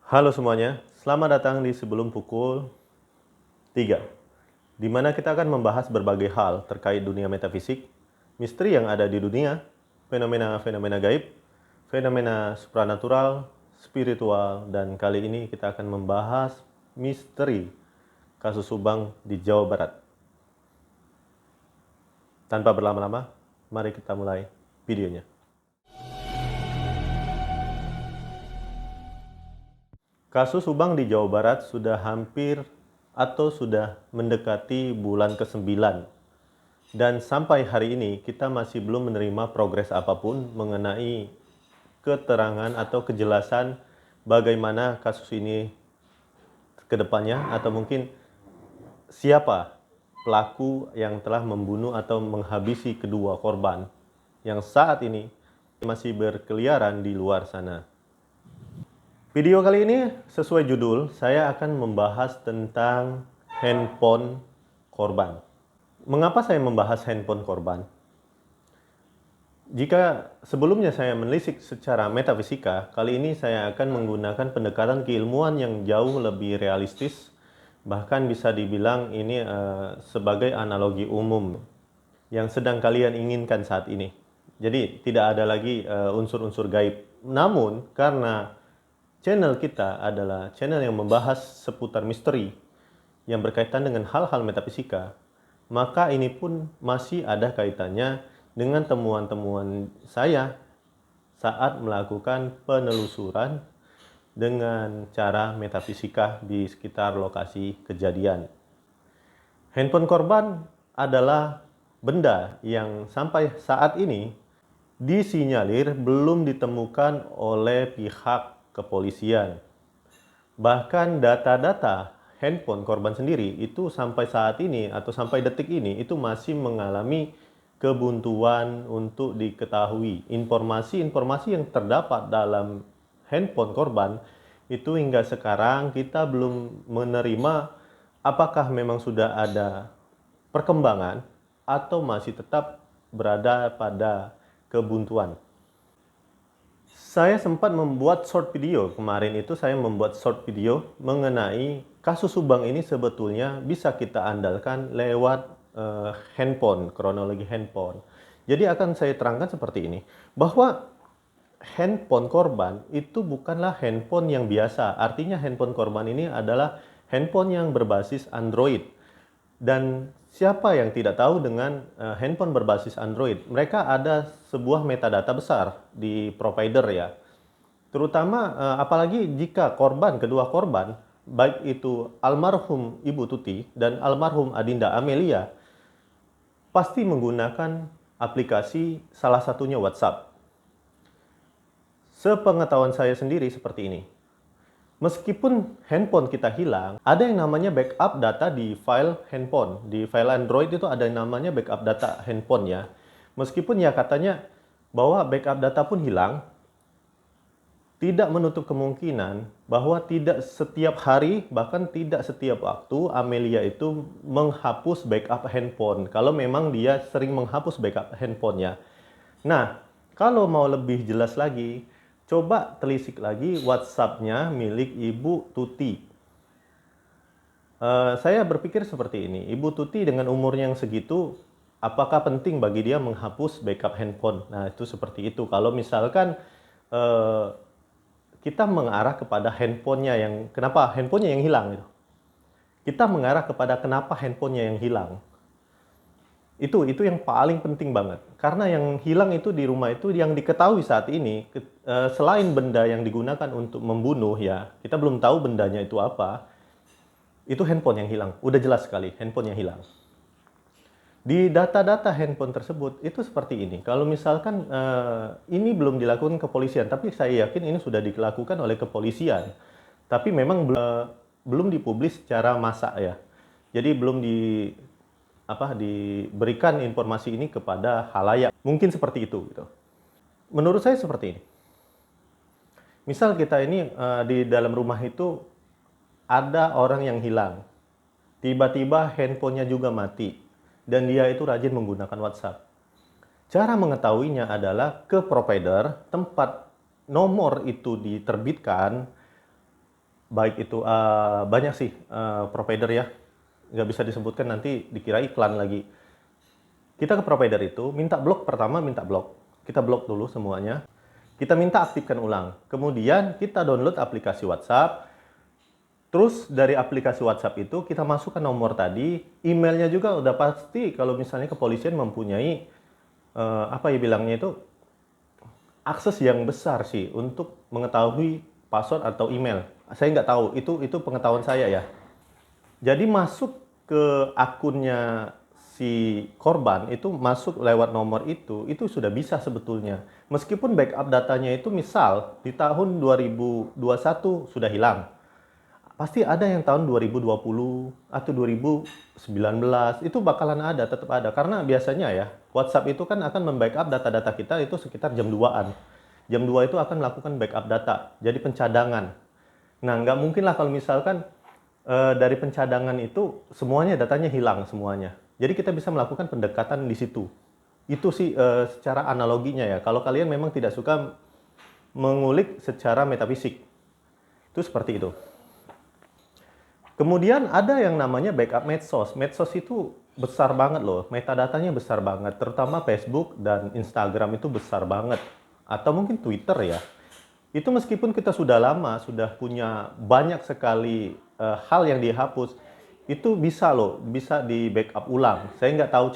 Halo semuanya, selamat datang di Sebelum Pukul 3, di mana kita akan membahas berbagai hal terkait dunia metafisik, misteri yang ada di dunia, fenomena-fenomena gaib, fenomena supranatural, spiritual, dan kali ini kita akan membahas misteri kasus Subang di Jawa Barat. Tanpa berlama-lama, mari kita mulai videonya. Kasus Subang di Jawa Barat sudah hampir atau sudah mendekati bulan ke-9. Dan sampai hari ini kita masih belum menerima progres apapun mengenai keterangan atau kejelasan bagaimana kasus ini ke depannya atau mungkin siapa pelaku yang telah membunuh atau menghabisi kedua korban yang saat ini masih berkeliaran di luar sana. Video kali ini sesuai judul, saya akan membahas tentang handphone korban. Mengapa saya membahas handphone korban? Jika sebelumnya saya menelisik secara metafisika, kali ini saya akan menggunakan pendekatan keilmuan yang jauh lebih realistis, bahkan bisa dibilang ini sebagai analogi umum yang sedang kalian inginkan saat ini. Jadi tidak ada lagi unsur-unsur gaib. Namun karena channel kita adalah channel yang membahas seputar misteri yang berkaitan dengan hal-hal metafisika, maka ini pun masih ada kaitannya dengan temuan-temuan saya saat melakukan penelusuran dengan cara metafisika di sekitar lokasi kejadian. Handphone korban adalah benda yang sampai saat ini disinyalir belum ditemukan oleh pihak kepolisian. Bahkan data-data handphone korban sendiri itu sampai saat ini atau sampai detik ini itu masih mengalami kebuntuan untuk diketahui. Informasi-informasi yang terdapat dalam handphone korban itu hingga sekarang kita belum menerima apakah memang sudah ada perkembangan atau masih tetap berada pada kebuntuan. Saya sempat membuat short video, kemarin itu saya membuat short video mengenai kasus Subang ini sebetulnya bisa kita andalkan lewat handphone, kronologi handphone. Jadi akan saya terangkan seperti ini, bahwa handphone korban itu bukanlah handphone yang biasa. Artinya handphone korban ini adalah handphone yang berbasis Android. Dan siapa yang tidak tahu dengan handphone berbasis Android? Mereka ada sebuah metadata besar di provider ya. Terutama apalagi jika kedua korban, baik itu almarhum Ibu Tuti dan almarhum Adinda Amelia, pasti menggunakan aplikasi salah satunya WhatsApp. Sepengetahuan saya sendiri seperti ini. Meskipun handphone kita hilang, ada yang namanya backup data di file handphone. Di file Android itu ada yang namanya backup data handphone ya. Meskipun ya katanya bahwa backup data pun hilang, tidak menutup kemungkinan bahwa tidak setiap hari, bahkan tidak setiap waktu Amelia itu menghapus backup handphone. Kalau memang dia sering menghapus backup handphonenya. Nah, kalau mau lebih jelas lagi, coba telisik lagi WhatsApp-nya milik Ibu Tuti. Saya berpikir seperti ini, Ibu Tuti dengan umurnya yang segitu, apakah penting bagi dia menghapus backup handphone? Nah, itu seperti itu. Kalau misalkan kita mengarah kepada handphonenya yang, kenapa handphonenya yang hilang? Gitu. Kita mengarah kepada kenapa handphonenya yang hilang. Itu yang paling penting banget. Karena yang hilang itu di rumah itu yang diketahui saat ini, selain benda yang digunakan untuk membunuh ya, kita belum tahu bendanya itu apa, itu handphone yang hilang. Udah jelas sekali, handphone yang hilang. Di data-data handphone tersebut, itu seperti ini. Kalau misalkan ini belum dilakukan kepolisian, tapi saya yakin ini sudah dilakukan oleh kepolisian. Tapi memang belum dipublis secara massa ya. Jadi belum diberikan informasi ini kepada halayak. Mungkin seperti itu gitu. Menurut saya seperti ini. Misal kita ini di dalam rumah itu ada orang yang hilang. Tiba-tiba handphonenya juga mati dan dia itu rajin menggunakan WhatsApp. Cara mengetahuinya adalah ke provider tempat nomor itu diterbitkan, baik itu banyak sih provider ya, nggak bisa disebutkan nanti dikira iklan lagi. Kita ke provider itu, minta blok pertama, minta blok. Kita blok dulu semuanya. Kita minta aktifkan ulang. Kemudian kita download aplikasi WhatsApp. Terus dari aplikasi WhatsApp itu kita masukkan nomor tadi, emailnya juga udah pasti kalau misalnya kepolisian mempunyai apa ya bilangnya itu akses yang besar sih untuk mengetahui password atau email. Saya nggak tahu, itu pengetahuan saya ya. Jadi masuk ke akunnya si korban itu masuk lewat nomor itu sudah bisa sebetulnya. Meskipun backup datanya itu misal di tahun 2021 sudah hilang. Pasti ada yang tahun 2020 atau 2019 itu bakalan ada, tetap ada. Karena biasanya ya WhatsApp itu kan akan membackup data-data kita itu sekitar jam 2-an. Jam 2 itu akan melakukan backup data, jadi pencadangan. Nah, nggak mungkin lah kalau misalkan dari pencadangan itu semuanya datanya hilang semuanya. Jadi kita bisa melakukan pendekatan di situ. Itu sih secara analoginya ya. Kalau kalian memang tidak suka mengulik secara metafisik, itu seperti itu. Kemudian ada yang namanya backup medsos. Medsos itu besar banget loh, metadatanya besar banget. Terutama Facebook dan Instagram itu besar banget. Atau mungkin Twitter ya. Itu meskipun kita sudah lama, sudah punya banyak sekali hal yang dihapus, itu bisa loh, bisa di backup ulang. Saya nggak tahu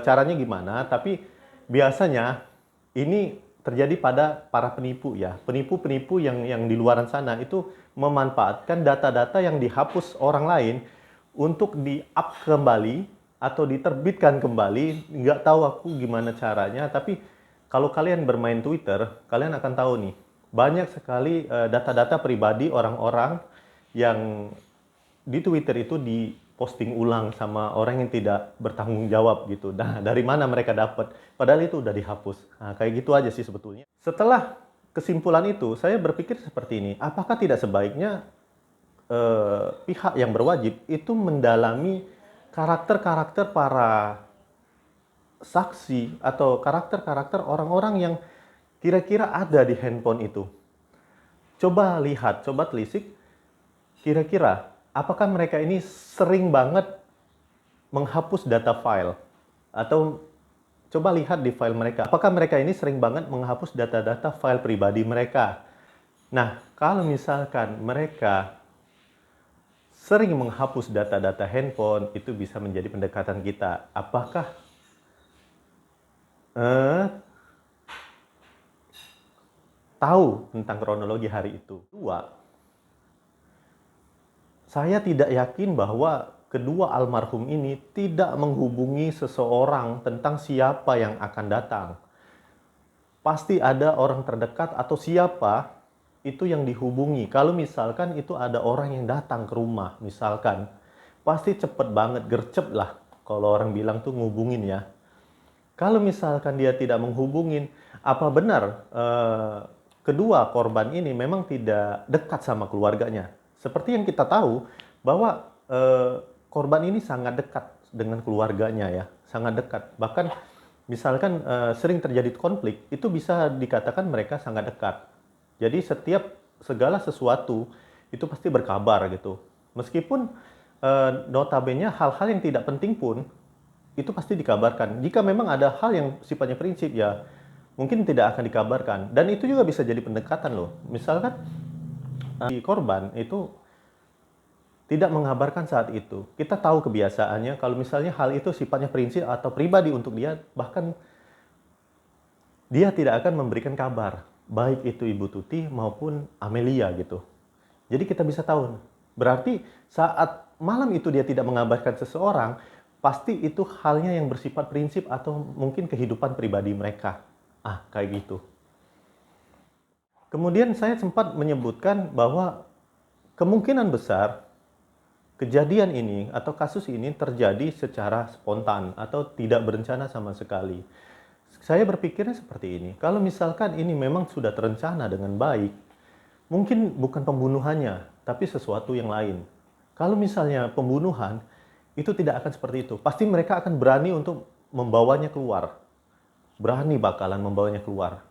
caranya gimana, tapi biasanya ini terjadi pada para penipu ya. Penipu-penipu yang di luaran sana itu memanfaatkan data-data yang dihapus orang lain untuk di-up kembali atau diterbitkan kembali. Nggak tahu aku gimana caranya, tapi kalau kalian bermain Twitter, kalian akan tahu nih, banyak sekali data-data pribadi orang-orang yang di Twitter itu diposting ulang sama orang yang tidak bertanggung jawab gitu. Nah, dari mana mereka dapat? Padahal itu udah dihapus. Nah, kayak gitu aja sih sebetulnya. Setelah kesimpulan itu, saya berpikir seperti ini. Apakah tidak sebaiknya pihak yang berwajib itu mendalami karakter-karakter para saksi atau karakter-karakter orang-orang yang kira-kira ada di handphone itu. Coba lihat, coba telisik, kira-kira apakah mereka ini sering banget menghapus data file? Atau coba lihat di file mereka, apakah mereka ini sering banget menghapus data-data file pribadi mereka? Nah, kalau misalkan mereka sering menghapus data-data handphone, itu bisa menjadi pendekatan kita. Apakah tahu tentang kronologi hari itu? Dua, saya tidak yakin bahwa kedua almarhum ini tidak menghubungi seseorang tentang siapa yang akan datang. Pasti ada orang terdekat atau siapa itu yang dihubungi. Kalau misalkan itu ada orang yang datang ke rumah, misalkan, pasti cepet banget, gercep lah. Kalau orang bilang tuh ngubungin ya. Kalau misalkan dia tidak menghubungin, apa benar kedua korban ini memang tidak dekat sama keluarganya? Seperti yang kita tahu bahwa korban ini sangat dekat dengan keluarganya ya, sangat dekat. Bahkan misalkan sering terjadi konflik, itu bisa dikatakan mereka sangat dekat. Jadi segala sesuatu itu pasti berkabar gitu. Meskipun notabene hal-hal yang tidak penting pun itu pasti dikabarkan. Jika memang ada hal yang sifatnya prinsip ya mungkin tidak akan dikabarkan. Dan itu juga bisa jadi pendekatan loh. Misalkan si korban itu tidak mengabarkan saat itu. Kita tahu kebiasaannya kalau misalnya hal itu sifatnya prinsip atau pribadi untuk dia, bahkan dia tidak akan memberikan kabar. Baik itu Ibu Tuti maupun Amelia gitu. Jadi kita bisa tahu. Berarti saat malam itu dia tidak mengabarkan seseorang, pasti itu halnya yang bersifat prinsip atau mungkin kehidupan pribadi mereka. Kayak gitu. Kemudian saya sempat menyebutkan bahwa kemungkinan besar kejadian ini atau kasus ini terjadi secara spontan atau tidak berencana sama sekali. Saya berpikirnya seperti ini. Kalau misalkan ini memang sudah terencana dengan baik, mungkin bukan pembunuhannya, tapi sesuatu yang lain. Kalau misalnya pembunuhan, itu tidak akan seperti itu. Pasti mereka akan berani untuk membawanya keluar. Berani bakalan membawanya keluar.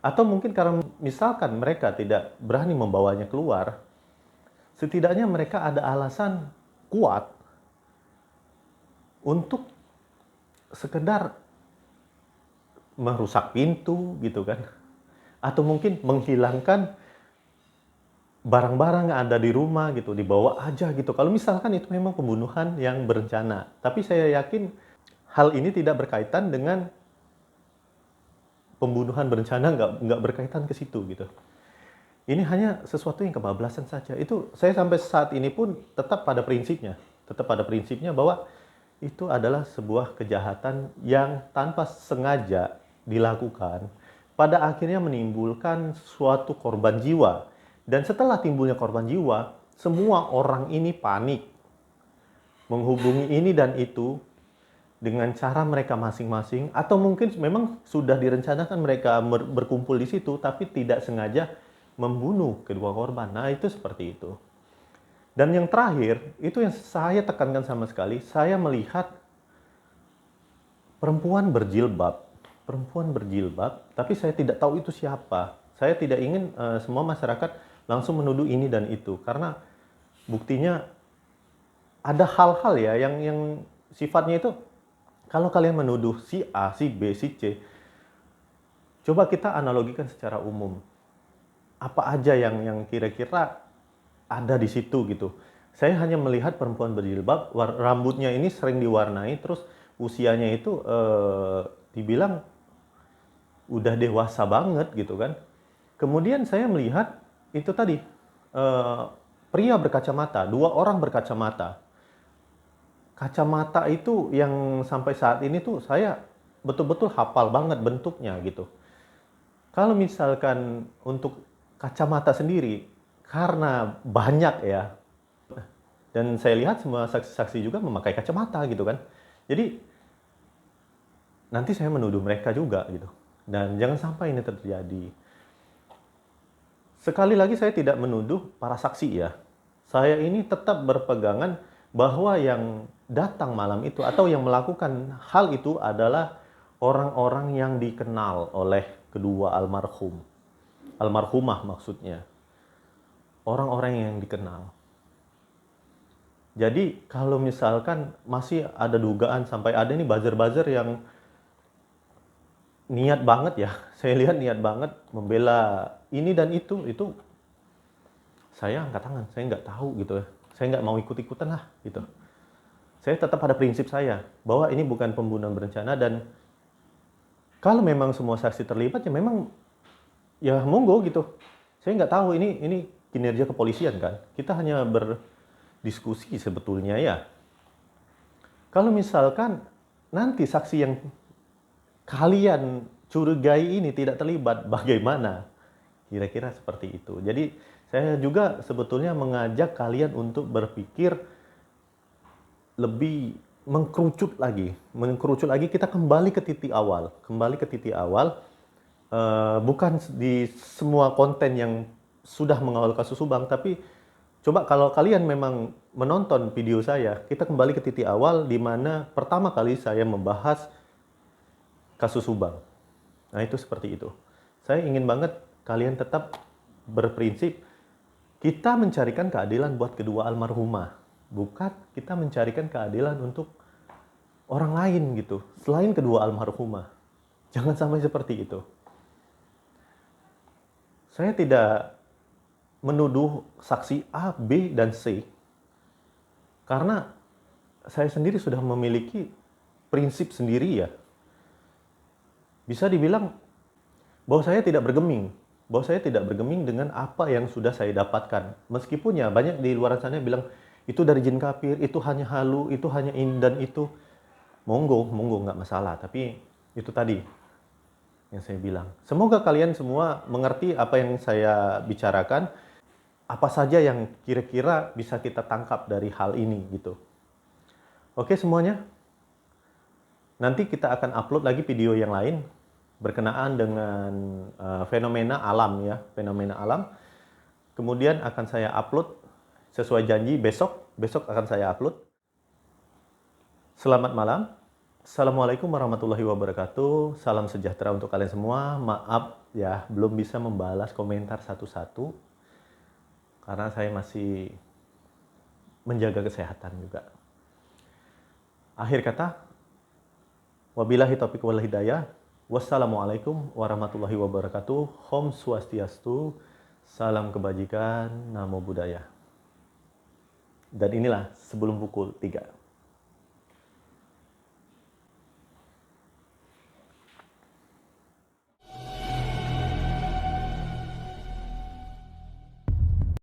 Atau mungkin karena misalkan mereka tidak berani membawanya keluar, setidaknya mereka ada alasan kuat untuk sekedar merusak pintu gitu kan, atau mungkin menghilangkan barang-barang yang ada di rumah gitu, dibawa aja gitu. Kalau misalkan itu memang pembunuhan yang berencana. Tapi saya yakin hal ini tidak berkaitan dengan pembunuhan berencana, nggak berkaitan ke situ gitu. Ini hanya sesuatu yang kebablasan saja. Itu saya sampai saat ini pun tetap pada prinsipnya bahwa itu adalah sebuah kejahatan yang tanpa sengaja dilakukan, pada akhirnya menimbulkan suatu korban jiwa. Dan setelah timbulnya korban jiwa, semua orang ini panik, menghubungi ini dan itu dengan cara mereka masing-masing, atau mungkin memang sudah direncanakan mereka berkumpul di situ, tapi tidak sengaja membunuh kedua korban. Nah, itu seperti itu. Dan yang terakhir, itu yang saya tekankan sama sekali, saya melihat perempuan berjilbab. Perempuan berjilbab, tapi saya tidak tahu itu siapa. Saya tidak ingin semua masyarakat langsung menuduh ini dan itu, karena buktinya ada hal-hal ya yang sifatnya itu, kalau kalian menuduh si A, si B, si C, coba kita analogikan secara umum. Apa aja yang kira-kira ada di situ gitu. Saya hanya melihat perempuan berjilbab, rambutnya ini sering diwarnai, terus usianya itu dibilang udah dewasa banget gitu kan. Kemudian saya melihat itu tadi, pria berkacamata, dua orang berkacamata. Kacamata itu yang sampai saat ini tuh saya betul-betul hafal banget bentuknya gitu. Kalau misalkan untuk kacamata sendiri, karena banyak ya, dan saya lihat semua saksi-saksi juga memakai kacamata gitu kan. Jadi nanti saya menuduh mereka juga gitu. Dan jangan sampai ini terjadi. Sekali lagi saya tidak menuduh para saksi ya. Saya ini tetap berpegangan bahwa yang datang malam itu atau yang melakukan hal itu adalah orang-orang yang dikenal oleh kedua almarhum. Almarhumah maksudnya. Orang-orang yang dikenal. Jadi kalau misalkan masih ada dugaan sampai ada nih buzzer-buzzer yang niat banget ya, saya lihat niat banget membela ini dan itu saya angkat tangan, saya nggak tahu gitu ya. Saya nggak mau ikut-ikutan lah gitu. Saya tetap pada prinsip saya bahwa ini bukan pembunuhan berencana, dan kalau memang semua saksi terlibat ya memang ya monggo gitu. Saya nggak tahu ini kinerja kepolisian kan. Kita hanya berdiskusi sebetulnya ya. Kalau misalkan nanti saksi yang kalian curigai ini tidak terlibat, bagaimana? Kira-kira seperti itu. Jadi saya juga sebetulnya mengajak kalian untuk berpikir lebih mengkerucut lagi. Kita kembali ke titik awal. Bukan di semua konten yang sudah mengawal kasus Subang, tapi coba kalau kalian memang menonton video saya, kita kembali ke titik awal di mana pertama kali saya membahas kasus Subang. Nah, itu seperti itu. Saya ingin banget kalian tetap berprinsip kita mencarikan keadilan buat kedua almarhumah, bukan kita mencarikan keadilan untuk orang lain gitu, selain kedua almarhumah. Jangan sampai seperti itu. Saya tidak menuduh saksi A, B, dan C, karena saya sendiri sudah memiliki prinsip sendiri ya. Bisa dibilang bahwa saya tidak bergeming dengan apa yang sudah saya dapatkan. Meskipun ya banyak di luar sana yang bilang itu dari jin kafir, itu hanya halu, itu hanya ini dan itu. Monggo nggak masalah. Tapi itu tadi yang saya bilang. Semoga kalian semua mengerti apa yang saya bicarakan. Apa saja yang kira-kira bisa kita tangkap dari hal ini gitu. Oke semuanya. Nanti kita akan upload lagi video yang lain berkenaan dengan fenomena alam ya, fenomena alam. Kemudian akan saya upload sesuai janji besok akan saya upload. Selamat malam. Assalamualaikum warahmatullahi wabarakatuh. Salam sejahtera untuk kalian semua. Maaf ya, belum bisa membalas komentar satu-satu karena saya masih menjaga kesehatan juga. Akhir kata, wabillahi taufiq wal hidayah. Wassalamualaikum warahmatullahi wabarakatuh. Om Swastiastu. Salam kebajikan, namo buddhaya. Dan inilah sebelum pukul 3.